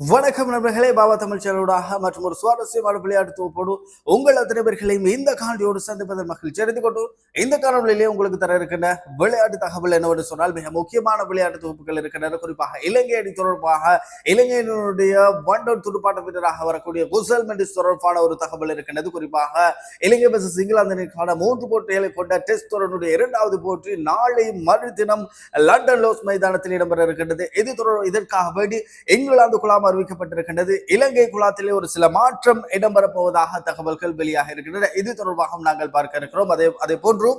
வணக்கம் நண்பர்களே, பாபா தமிழ் சேனலூடாக மற்றும் ஒரு சுவாரஸ்யமான விளையாட்டு தொகுப்போடு உங்கள் அத்தனை பேர்களையும் இந்த காணொலியோடு சந்திப்பதன் மகிழ்ச்சி அடைந்து கொண்டு இந்த காணொலியிலே உங்களுக்கு தர இருக்கின்ற விளையாட்டு தகவல் என்னவென்று சொன்னால் மிக முக்கியமான விளையாட்டு தொகுப்புகள் இருக்கின்றன. குறிப்பாக இலங்கை அணி தொடர்பாக இலங்கையினுடைய ஒன்-டவுன் துடுப்பாட்ட வீரராக வரக்கூடிய குசல் மெண்டிஸ் தொடர்பான ஒரு தகவல் இருக்கின்றது. குறிப்பாக இலங்கை வர்சஸ் இங்கிலாந்து அணிக்கான 3 போட்டிகளை கொண்ட டெஸ்ட் தொடருடைய 2வது போட்டி நாளை மறுதினம் லண்டன் லோர்ட்ஸ் மைதானத்தில் இடம்பெற இருக்கின்றது. இதற்காக வேண்டி இங்கிலாந்து குழாம் அறிவிக்கப்பட்டிருக்கின்றது. இலங்கை குழாத்திலே ஒரு சில மாற்றம் இடம்பெறப் போவதாக தகவல்கள் வெளியாக இருக்கின்றன. இது தொடர்பாக நாங்கள் பார்க்க இருக்கிறோம். அதே போன்று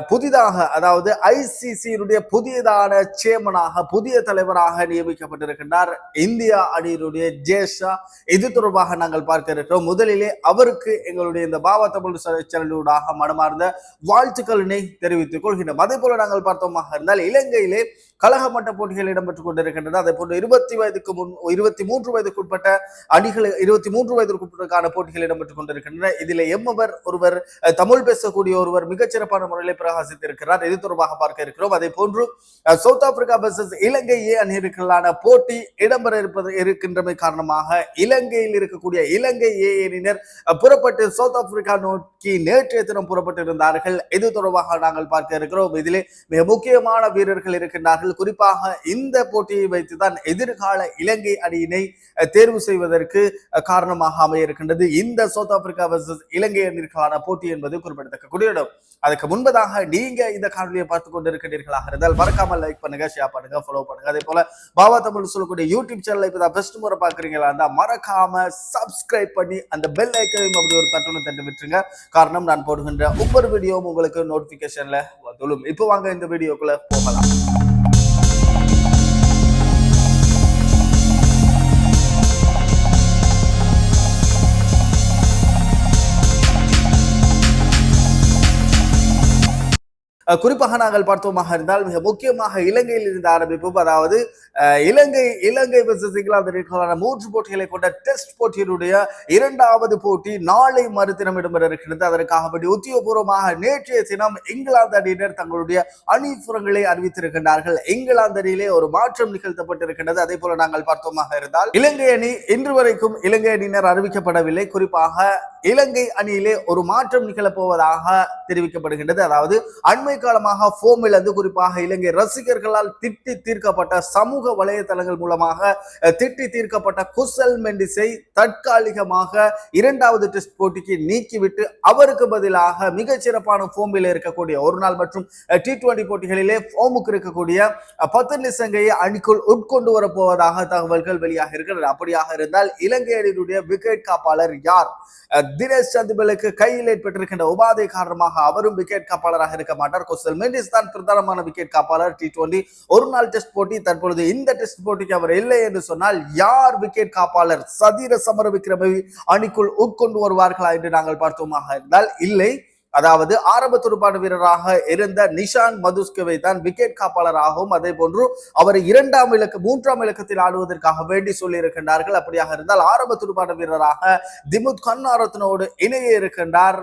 புதிதாக, அதாவது ஐசிசியினுடைய புதியதான சேர்மனாக, புதிய தலைவராக நியமிக்கப்பட்டிருக்கின்றார் இந்தியா அணியினுடைய ஜேஷா. இது தொடர்பாக நாங்கள் பார்க்க இருக்கிறோம். முதலிலே அவருக்கு எங்களுடைய இந்த பாபா தமிழ் சேனலூடாக மனமார்ந்த வாழ்த்துக்களினை தெரிவித்துக் கொள்கின்றோம். அதே போல நாங்கள் பார்த்தோமாக இருந்தால் இலங்கையிலே கழகமட்ட போட்டிகள் இடம்பெற்றுக் கொண்டிருக்கின்றன. அதே போன்று 23 வயதுக்குட்பட்ட அணிகள், 23 வயதுக்குட்பட்ட போட்டிகள் இடம்பெற்றுக் கொண்டிருக்கின்றன. இதில் ஒருவர் தமிழ் பேசக்கூடிய ஒருவர் மிகச்சிறப்பான முறையில் பிரகாசித்திருக்கிறார். இது தொடர்பாக பார்க்க இருக்கிறோம். அதே போன்று சவுத் ஆப்பிரிக்கா வெர்சஸ் இலங்கை அணிகளுக்கான போட்டி இடம்பெற இருக்கின்றமை காரணமாக இலங்கையில் இருக்கக்கூடிய இலங்கை அணியினர் புறப்பட்டு சவுத் ஆப்பிரிக்கா நோக்கி நேற்றைய தினம் புறப்பட்டிருந்தார்கள். இது தொடர்பாக நாங்கள் பார்க்க இருக்கிறோம். இதிலே மிக முக்கியமான வீரர்கள் இருக்கின்றார்கள். குறிப்பாக இந்த போட்டியை வைத்துதான் எதிர்கால இலங்கை அணியினை தேர்வு செய்வதற்கு காரணமாக அமைய இருக்கின்றது இந்த சவுத் ஆப்பிரிக்கா வெர்சஸ் இலங்கை அணிக்கான போட்டி என்பது குறிப்பிடத்தக்கக்கூடிய இடம். அதுக்கு முன்பதாக நீங்க இந்த காணொலியை பார்த்துக் கொண்டிருக்கிறீர்களாக இருந்தால் மறக்காம லைக் பண்ணுங்க, ஷேர் பண்ணுங்க, ஃபாலோ பண்ணுங்க. அதே போல பாபா தமிழ் சொல்லக்கூடிய யூடியூப் சேனலை இப்பதான் ஃபர்ஸ்ட் முறை பாக்குறீங்களா இருந்தா மறக்காம சப்ஸ்கிரைப் பண்ணி அந்த பெல் ஐக்கனையும் அப்படி ஒரு தட்டு விட்டுருங்க. காரணம், நான் போடுகின்ற ஒவ்வொரு வீடியோவும் உங்களுக்கு நோட்டிபிகேஷன்ல வந்துடும். இப்போ வாங்க இந்த வீடியோக்குள்ள போகலாம். குறிப்பாக நாங்கள் பார்த்தோமாக இருந்தால் மிக முக்கியமாக இலங்கையில் இருந்து ஆரம்பிப்போம். அதாவது இலங்கை வெர்சஸ் இங்கிலாந்து 3 போட்டிகளை கொண்ட டெஸ்ட் போட்டியினுடைய 2வது போட்டி நாளை மறுதினம் இடம்பெற இருக்கிறது. அதற்காக வேண்டி உத்தியோகபூர்வமாக நேற்றைய தினம் இங்கிலாந்து அணியினர் தங்களுடைய அணிபுறங்களை அறிவித்திருக்கின்றார்கள். இங்கிலாந்து அணியிலே ஒரு மாற்றம் நிகழ்த்தப்பட்டிருக்கின்றது. அதே போல நாங்கள் பார்த்தோமாக இருந்தால் இலங்கை அணி இன்று வரைக்கும் இலங்கை அணியினர் அறிவிக்கப்படவில்லை. குறிப்பாக இலங்கை அணியிலே ஒரு மாற்றம் நிகழப்போவதாக தெரிவிக்கப்படுகின்றது. அதாவது அண்மை காலமாக போம் இழந்து, குறிப்பாக இலங்கை ரசிகர்களால் திட்டி தீர்க்கப்பட்ட, சமூக வலைதளங்கள் மூலமாக திட்டி தீர்க்கப்பட்ட குசல் மெண்டிஸை தற்காலிகமாக 2வது டெஸ்ட் போட்டிக்கு நீக்கிவிட்டு அவருக்கு பதிலாக மிகச்சிறப்பான போமில் இருக்கக்கூடிய ஒரு நாள் மற்றும் T20 போட்டிகளிலே போமுக்கு இருக்கக்கூடிய பத்துல் நிசங்கையை அணிக்குள் உட்கொண்டு வரப்போவதாக தகவல்கள் வெளியாக இருக்கிறது. அப்படியாக இருந்தால் இலங்கை அணியினுடைய விக்கெட் காப்பாளர் யார்? தினேஷ் சந்திமலுக்கு கையில் ஏற்பட்டிருக்கின்ற உபாதை காரணமாக அவரும் விக்கெட் காப்பாளராக இருக்க மாட்டார். குசல் மெண்டிஸ் தான் பிரதானமான விக்கெட் காப்பாளர். T20 ஒரு நாள் டெஸ்ட் போட்டி, தற்பொழுது இந்த டெஸ்ட் போட்டிக்கு அவர் இல்லை என்று சொன்னால் யார் விக்கெட் காப்பாளர்? சதீர சமரவிக்ரமை அணிக்குள் உட்கொண்டு வருவார்களா என்று நாங்கள் பார்த்தோமாக இருந்தால் இல்லை. அதாவது ஆரம்ப துடுப்பாட்ட வீரராக இருந்த நிஷான் மதுஸ்கவை தான் விக்கெட் காப்பாளராகவும், அதே போன்று அவர் 3ஆம் இலக்கத்தில் ஆடுவதற்காக வேண்டி சொல்லி இருக்கின்றார்கள். அப்படியாக இருந்தால் ஆரம்ப துடுப்பாட்ட வீரராக திமுத் கண்ணாரத்னோடு இணைய இருக்கின்றார்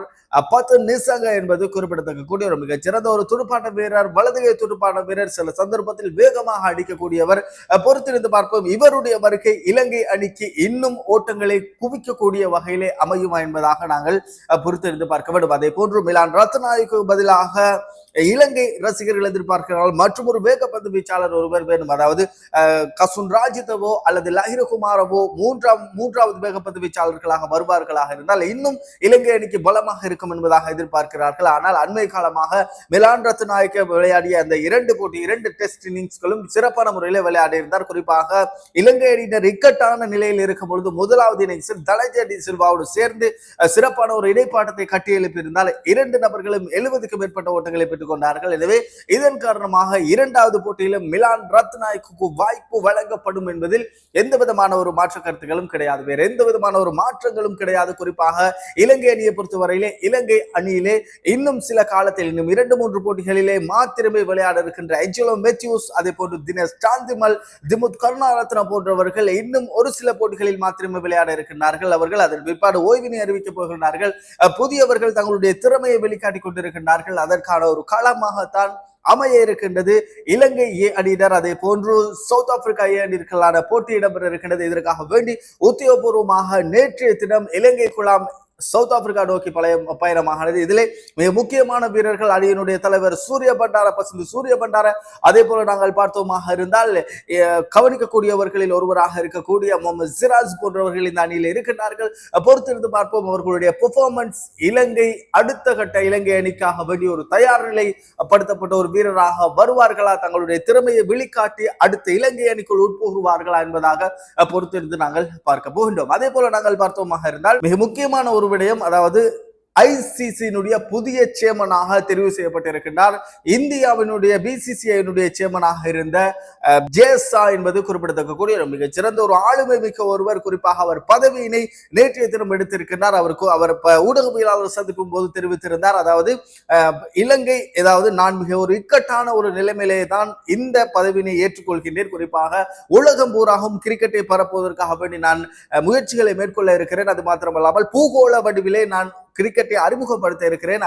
பத்துல் நிசங்க என்பது குறிப்பிடத்தக்கக்கூடிய ஒரு மிகச்சிறந்த ஒரு துடுப்பாட்ட வீரர், வலதுகை துடுப்பாட்ட வீரர், சில சந்தர்ப்பத்தில் வேகமாக அடிக்கக்கூடியவர். பொறுத்திருந்து பார்ப்போம் இவருடைய வருகை இலங்கை அணிக்கு இன்னும் ஓட்டங்களை குவிக்கக்கூடிய வகையிலே அமையுமா என்பதாக நாங்கள் பொறுத்திருந்து பார்க்க வேண்டும். அதே போன்று மிலான் ரத்நாயக்கு பதிலாக இலங்கை ரசிகர்கள் எதிர்பார்க்கிறார்கள் மற்றும் ஒரு வேகப்பந்து வீச்சாளர் ஒருவர் வேணும். அதாவது கசுன் ராஜிதவோ அல்லது லஹிரகுமாரவோ மூன்றாவது வேகப்பந்து வீச்சாளர்களாக வருவார்களாக இருந்தால் இன்னும் இலங்கை அணிக்கு பலமாக இருக்கும் என்பதாக எதிர்பார்க்கிறார்கள். ஆனால் அண்மை காலமாக மிலான் ரத்நாயக்க விளையாடிய அந்த 2 டெஸ்ட் இன்னிங்ஸ்களும் சிறப்பான முறையில் விளையாடி இருந்தார். குறிப்பாக இலங்கை அணியினர் இக்கட்டான நிலையில் இருக்கும் பொழுது 1வது இன்னிங்ஸில் தலஜ டி சில்வாவோடு சேர்ந்து சிறப்பான ஒரு இடைப்பாட்டத்தை கட்டியெழுப்பியிருந்தால் 2 நபர்களும் 70க்கும் மேற்பட்ட ஓட்டங்களை கொண்டார்கள். எனவே இதன் காரணமாக 2வது போட்டியிலும் மிலான் ரத்நாயக்கு வாய்ப்பு வழங்கப்படும் என்பதில் எந்த விதமான ஒரு மாற்று கருத்துக்களும் கிடையாது. வேற எந்த விதமான ஒரு மாற்றங்களும் கிடையாது. குறிப்பாக இலங்கை அணியை பொறுத்தவரையிலே இலங்கை அணியிலே இன்னும் சில காலத்தில் இன்னும் 2-3 போட்டிகளிலே மாத்திரமே விளையாட இருக்கின்ற எஜ்ஜலோ மெத்யூஸ், அதே போன்று தினேஷ் சாந்திமல், திமுத் கருணாரத்ன போன்றவர்கள் இன்னும் ஒரு சில போட்டிகளில் மாத்திரமே விளையாட இருக்கின்றார்கள். அவர்கள் அதன் பிற்பாடு ஓய்வினை அறிவிக்கப் போகிறார்கள். புதியவர்கள் தங்களுடைய திறமையை வெளிக்காட்டிக் கொண்டிருக்கின்றார்கள். அதற்கான ஒரு களமாகத்தான் அமைய இருக்கின்றது இலங்கை ஏ அணியினர். அதே போன்று சவுத் ஆப்பிரிக்கா ஏ அணியினருக்கான போட்டி இடம்பெற இருக்கின்றது. இதற்காக வேண்டி உத்தியோகபூர்வமாக நேற்றைய தினம் இலங்கைக்குள்ளாம் சவுத் ஆப்பிரிக்கா நோக்கி பயணமானது. இதிலே மிக முக்கியமான வீரர்கள் அணியினுடைய தலைவர் சூரிய பண்டார, பசுந்து சூரிய பண்டார. அதே போல நாங்கள் பார்த்தோமாக இருந்தால் கவனிக்கக்கூடியவர்களில் ஒருவராக இருக்கக்கூடிய முகமது சிராஜ் போன்றவர்கள் இந்த அணியில் இருக்கின்றார்கள். பொறுத்திருந்து பார்ப்போம் அவர்களுடைய பெர்ஃபார்மன்ஸ். இலங்கை அடுத்த கட்ட இலங்கை அணிக்காக வேண்டிய ஒரு தயார் நிலை படுத்தப்பட்ட ஒரு வீரராக வருவார்களா, தங்களுடைய திறமையை வெளிக்காட்டி அடுத்த இலங்கை அணிக்குள் உட்புகுவார்களா என்பதாக பொறுத்திருந்து நாங்கள் பார்க்க போகின்றோம். அதே போல நாங்கள் பார்த்தோமாக இருந்தால் மிக முக்கியமான ஒரு விடயம், அதாவது ஐசிசியினுடைய புதிய சேர்மனாக தெரிவு செய்யப்பட்டிருக்கின்றார். இந்தியாவினுடைய பிசிசிஐனுடைய சேர்மனாக இருந்த ஜேசா என்பது குறிப்பிடத்தக்கக்கூடிய மிகச்சிறந்த ஒரு ஆளுமை மிக்க ஒருவர். குறிப்பாக அவர் பதவியினை நேற்றைய தினம் எடுத்திருக்கின்றார். அவர் ஊடகவியலாளர் சந்திக்கும் போது தெரிவித்திருந்தார், அதாவது இலங்கை நான் மிக ஒரு இக்கட்டான ஒரு நிலைமையிலே தான் இந்த பதவியினை ஏற்றுக்கொள்கின்றேன். குறிப்பாக உலகம் பூராகவும் கிரிக்கெட்டை பரப்புவதற்காக வேண்டி நான் முயற்சிகளை மேற்கொள்ள இருக்கிறேன். அது மாத்திரமல்லாமல் பூகோள வடிவிலே நான் கிரிக்கெட்டை அறிமுகப்படுத்த இருக்கிறேன்.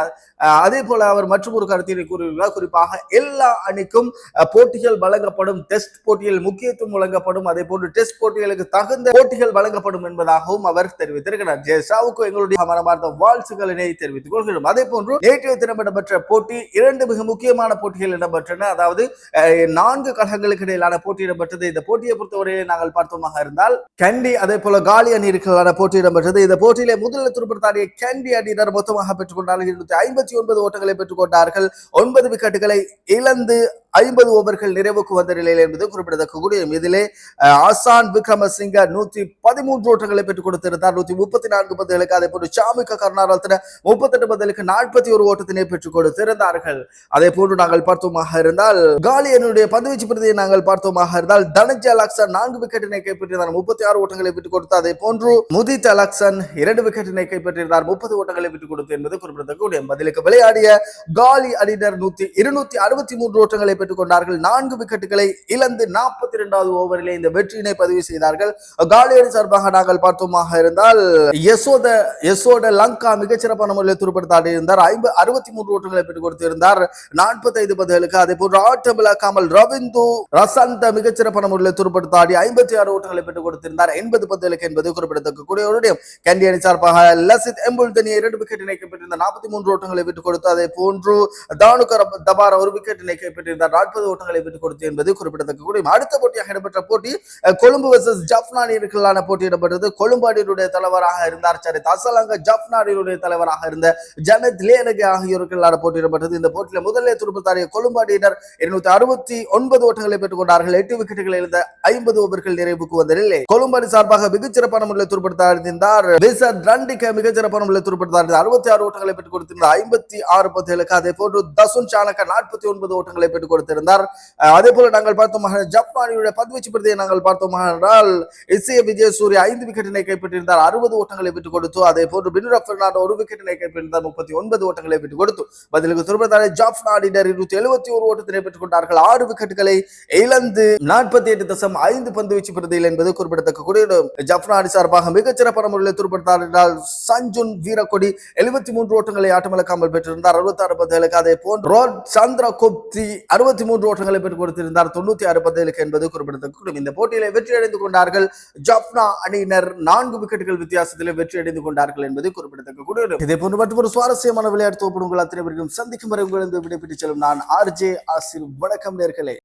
அதே போல அவர் மற்றும் ஒரு கருத்தினை கூறியுள்ளார். குறிப்பாக எல்லா அணிக்கும் போட்டிகள் வழங்கப்படும், டெஸ்ட் போட்டியில் முக்கியத்துவம் வழங்கப்படும், அதே போன்று டெஸ்ட் போட்டிகளுக்கு தகுந்த போட்டிகள் வழங்கப்படும் என்பதாகவும் அவர் தெரிவித்திருக்கிறார். ஜெயசாவுக்கு எங்களுடைய மனமார்ந்த வாழ்த்துக்களினை தெரிவித்துக் கொள்கிறோம். அதே போன்று நேற்றைய தினம் இடம்பெற்ற போட்டி 2 மிக முக்கியமான போட்டிகள் இடம்பெற்றன. அதாவது 4 கழகங்களுக்கு இடையிலான போட்டி இடம்பெற்றது. இந்த போட்டியை பொறுத்தவரையை நாங்கள் பார்த்தோமாக இருந்தால் கண்டி அதே போல காலி அணிகளுக்கான போட்டி இடம்பெற்றது. இந்த போட்டியிலே முதலில் துடுப்படுத்தாடிய கண்டி அணியினர் மொத்தமாக பெற்றுக் கொண்டார்கள். 259 ஓட்டங்களை பெற்றுக் கொண்டார்கள். 9 விக்கெட்டுகளை இழந்து 50 ஓவர்கள் நிறைவுக்கு வந்த நிலையில் என்பது குறிப்பிடத்தக்கக்கூடிய. இதிலே ஆசான் விக்ரமசிங்க 113 ஓட்டங்களை பெற்றுக் கொடுத்திருந்தார். 134 பந்துகளுக்கு. அதே போன்று சாமிக்க கருணாரத்ன 38 பந்துகளுக்கு 41 ஓட்டத்தினை பெற்றுக் கொடுத்திருந்தார்கள். அதே போன்று நாங்கள் பார்த்தோமாக இருந்தால் காலியனுடைய பந்துவீச்சு பிரதியை நாங்கள் பார்த்தோமாக இருந்தால் தனஞ்சய் அலக்சன் 4 விக்கெட்டினை கைப்பற்றினார், 36 ஓட்டங்களை பெற்றுக் கொடுத்தார். அதே போன்று முதித் அலக்சன் 2 விக்கெட்டினை கைப்பற்றினார், 30 ஓட்டங்களை பெற்றுக் கொடுத்து என்பது குறிப்பிடத்தக்கக்கூடிய. பதிலுக்கு விளையாடிய காலி அணியினர் 263 ஓட்டங்களை பெற்றுக் கொண்டார்கள். 4 விக்கெட்டுகளை இழந்து 42வது ஓவரிலே இந்த வெற்றியினை பதிவு செய்தார்கள். காலி அணி சார்பாக நாங்கள் பார்த்தோமாக இருந்தால் யசோட லங்கா மிகச்சிறப்பான முறையில் துடுப்படுத்தாடி இருந்தார். 63 ஓட்டங்களை பெற்றுக் கொடுத்திருந்தார், 45 பந்துகளுக்கு. அதே போன்று ஆட்டமிழக்காமல் ரவிந்து ரசந்த மிகச்சிறப்பான முறையில் துடுப்படுத்தாடி 56 ஓட்டங்களை பெற்றுக் கொடுத்திருந்தார், 80 பந்துகளுக்கு என்பது குறிப்பிடத்தக்கக்கூடிய ஒரு விடயம். கண்டி அணி சார்பாக லசித் எம்புல்தனி 2 விக்கெட்டினை கைப்பற்றியிருந்தார், 43 ஓட்டங்களை பெற்றுக் கொடுத்து. அதே போன்று தானுகர் தபாரா 1 விக்கெட்டினை கைப்பற்றியிருந்தார், 40 ஓட்டங்களை பெற்றுக் கொடுத்து என்பது குறிப்பிடத்தக்கக்கூடிய. அடுத்த போட்டியாக இடம்பெற்ற போட்டி கொழும்பு வெர்சஸ் ஜப்னா அணியினருக்கான போட்டி இடம்பெற்றது. கொழும்பு அணியினுடைய தலைவராக இருந்தார் சரித் அசலங்க, ஜப்னா அணியினுடைய தலைவராக இருந்த ஜனத் லேனகே ஆகியோருக்கான போட்டி இடம்பெற்றது. இந்த போட்டியில் முதலில் துடுப்படுத்தாடிய கொழும்பு அணியினர் 269 ஓட்டங்களை பெற்றுக் கொண்டார்கள். 8 விக்கெட்டுகளை இழந்த 50 ஓவர்கள் நிறைவுக்கு வந்த நிலை. கொழும்பு அணி சார்பாக மிகச்சிறப்பான முறையில் துடுப்படுத்தாடினார் மிகச்சிறப்பான முறையில் துடுப்படுத்தாடி 66 ஓட்டங்களை பெற்றுக் கொடுத்திருந்தார், 56 பந்துகளுக்கு. அதே போன்று தசுன் சானக்க 49 ஓட்டங்களை பெற்றுக் கொடுத்திருந்தார். அதே போல நாங்கள் பார்த்தோம் ஜப்பானியுடைய பந்துவீச்சு பிரதியை நாங்கள் பார்த்தோம் என்றால் இசைய விஜயசூரிய 5 விக்கெட்டினை கைப்பற்றியிருந்தார், 60 ஓட்டங்களை பெற்றுக் கொடுத்து. அதே போன்று பினுரா பெர்னாண்டோ 1 விக்கெட்டினை கைப்பற்றியிருந்தார், 39 ஓட்டங்களை பெற்றுக் கொடுத்து. பதிலுக்கு துடுப்படுத்தாடி ஜாப்னா அணியினர் 271 ஓட்டத்தினை பெற்றுக் கொண்டார்கள், 6 விக்கெட்டுகளை இழந்து 48.5 பந்துவீச்சு பிரதியில் என்பது குறிப்பிடத்தக்கக்கூடிய. ஜப்னா அணி சார்பாக மிகச்சிறப்பான முறையில் துடுப்படுத்தாடினால் சஞ்சுன் வீரக்கொடி 73 ஓட்டங்களை ஆட்டமிழக்காமல் பெற்றிருந்தார், 66 பந்துகளுக்கு. அதே போன்று ரோட் சந்திர கொப்தி 63 ஓட்டங்களை பெற்றுக் கொடுத்திருந்தார், 96 பந்துகளுக்கு என்பது குறிப்பிடத்தக்கக்கூடிய. இந்த போட்டியிலே வெற்றி அடைந்து கொண்டார்கள் ஜப்னா அணியினர், 4 விக்கெட்டுகள் வித்தியாசத்தில் வெற்றி அடைந்து கொண்டார்கள் என்பது குறிப்பிடத்தக்கக்கூடிய. இதே போன்று மற்றொரு சுவாரஸ்யமான விளையாட்டு தொகுப்பு உங்கள் அத்தனை பேருக்கும் சந்திக்கும் வரை உங்களிடம் விடைபெற்று செல்லும் நான் ஆர்ஜே ஆசிர். வணக்கம் நேர்களே.